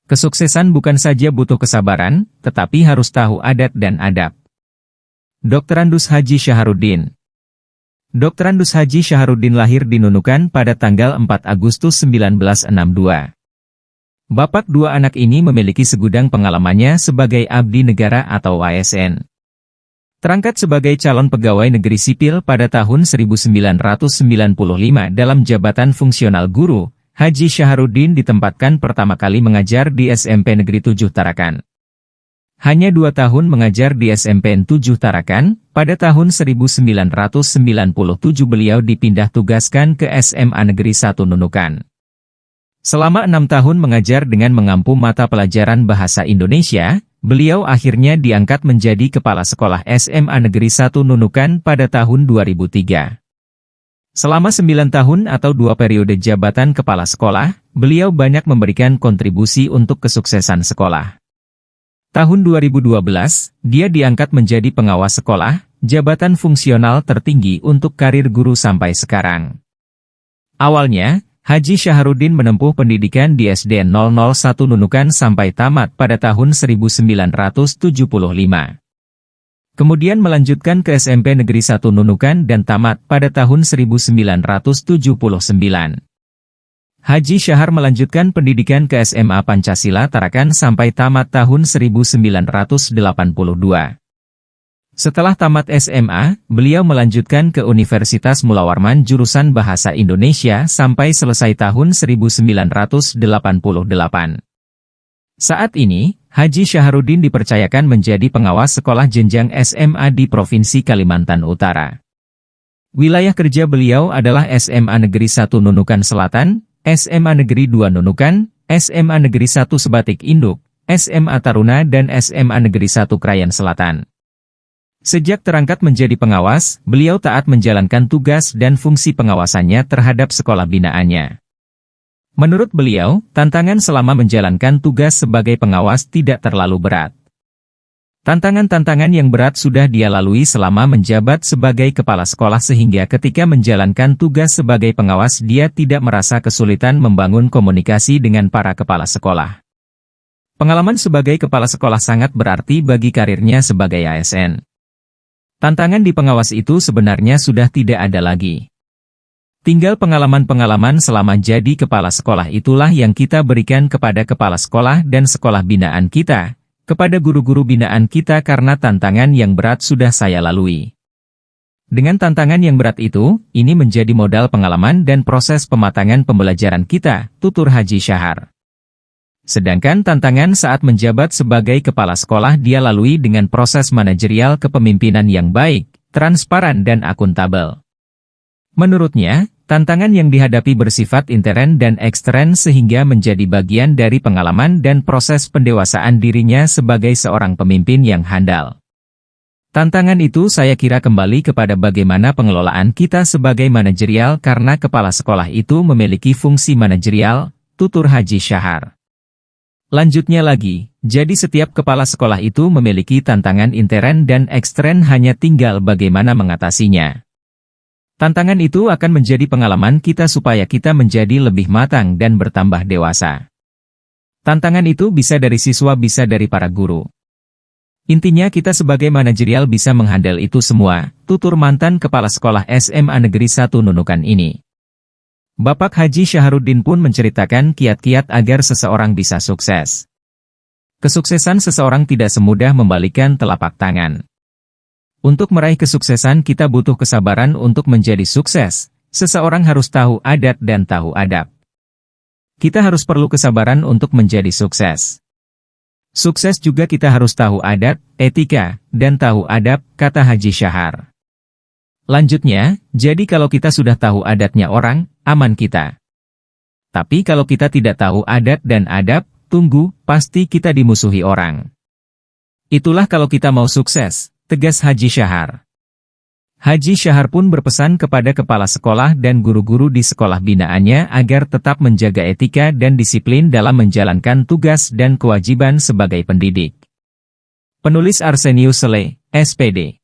Kesuksesan bukan saja butuh kesabaran, tetapi harus tahu adat dan adab. Dr. Andus Haji Syaharuddin. Dr. Andus Haji Syaharuddin lahir di Nunukan pada tanggal 4 Agustus 1962. Bapak dua anak ini memiliki segudang pengalamannya sebagai abdi negara atau ASN. Terangkat sebagai calon pegawai negeri sipil pada tahun 1995 dalam jabatan fungsional guru, Haji Syaharuddin ditempatkan pertama kali mengajar di SMP Negeri 7 Tarakan. Hanya 2 tahun mengajar di SMP 7 Tarakan, pada tahun 1997 beliau dipindah tugaskan ke SMA Negeri 1 Nunukan. Selama 6 tahun mengajar dengan mengampu mata pelajaran Bahasa Indonesia, beliau akhirnya diangkat menjadi Kepala Sekolah SMA Negeri 1 Nunukan pada tahun 2003. Selama 9 tahun atau 2 periode jabatan kepala sekolah, beliau banyak memberikan kontribusi untuk kesuksesan sekolah. Tahun 2012, dia diangkat menjadi pengawas sekolah, jabatan fungsional tertinggi untuk karir guru sampai sekarang. Awalnya, Haji Syaharuddin menempuh pendidikan di SDN 001 Nunukan sampai tamat pada tahun 1975. Kemudian melanjutkan ke SMP Negeri 1 Nunukan dan tamat pada tahun 1979. Haji Syahar melanjutkan pendidikan ke SMA Pancasila Tarakan sampai tamat tahun 1982. Setelah tamat SMA, beliau melanjutkan ke Universitas Mula Warman jurusan Bahasa Indonesia sampai selesai tahun 1988. Saat ini, Haji Syaharuddin dipercayakan menjadi pengawas sekolah jenjang SMA di Provinsi Kalimantan Utara. Wilayah kerja beliau adalah SMA Negeri 1 Nunukan Selatan, SMA Negeri 2 Nunukan, SMA Negeri 1 Sebatik Induk, SMA Taruna dan SMA Negeri 1 Krayan Selatan. Sejak terangkat menjadi pengawas, beliau taat menjalankan tugas dan fungsi pengawasannya terhadap sekolah binaannya. Menurut beliau, tantangan selama menjalankan tugas sebagai pengawas tidak terlalu berat. Tantangan-tantangan yang berat sudah dia lalui selama menjabat sebagai kepala sekolah sehingga ketika menjalankan tugas sebagai pengawas dia tidak merasa kesulitan membangun komunikasi dengan para kepala sekolah. Pengalaman sebagai kepala sekolah sangat berarti bagi karirnya sebagai ASN. Tantangan di pengawas itu sebenarnya sudah tidak ada lagi. Tinggal pengalaman-pengalaman selama jadi kepala sekolah itulah yang kita berikan kepada kepala sekolah dan sekolah binaan kita, kepada guru-guru binaan kita karena tantangan yang berat sudah saya lalui. Dengan tantangan yang berat itu, ini menjadi modal pengalaman dan proses pematangan pembelajaran kita, tutur Haji Syahar. Sedangkan tantangan saat menjabat sebagai kepala sekolah dia lalui dengan proses manajerial kepemimpinan yang baik, transparan dan akuntabel. Menurutnya, tantangan yang dihadapi bersifat intern dan ekstern sehingga menjadi bagian dari pengalaman dan proses pendewasaan dirinya sebagai seorang pemimpin yang handal. Tantangan itu saya kira kembali kepada bagaimana pengelolaan kita sebagai manajerial karena kepala sekolah itu memiliki fungsi manajerial, tutur Haji Syahar. Lanjutnya lagi, jadi setiap kepala sekolah itu memiliki tantangan intern dan ekstern hanya tinggal bagaimana mengatasinya. Tantangan itu akan menjadi pengalaman kita supaya kita menjadi lebih matang dan bertambah dewasa. Tantangan itu bisa dari siswa bisa dari para guru. Intinya kita sebagai manajerial bisa menghandle itu semua, tutur mantan kepala sekolah SMA Negeri 1 Nunukan ini. Bapak Haji Syaharuddin pun menceritakan kiat-kiat agar seseorang bisa sukses. Kesuksesan seseorang tidak semudah membalikkan telapak tangan. Untuk meraih kesuksesan kita butuh kesabaran untuk menjadi sukses. Seseorang harus tahu adat dan tahu adab. Kita harus perlu kesabaran untuk menjadi sukses. Sukses juga kita harus tahu adat, etika, dan tahu adab, kata Haji Syahar. Lanjutnya, jadi kalau kita sudah tahu adatnya orang, aman kita. Tapi kalau kita tidak tahu adat dan adab, tunggu, pasti kita dimusuhi orang. Itulah kalau kita mau sukses, tegas Haji Syahar. Haji Syahar pun berpesan kepada kepala sekolah dan guru-guru di sekolah binaannya agar tetap menjaga etika dan disiplin dalam menjalankan tugas dan kewajiban sebagai pendidik. Penulis Arsenius Sele, SPD.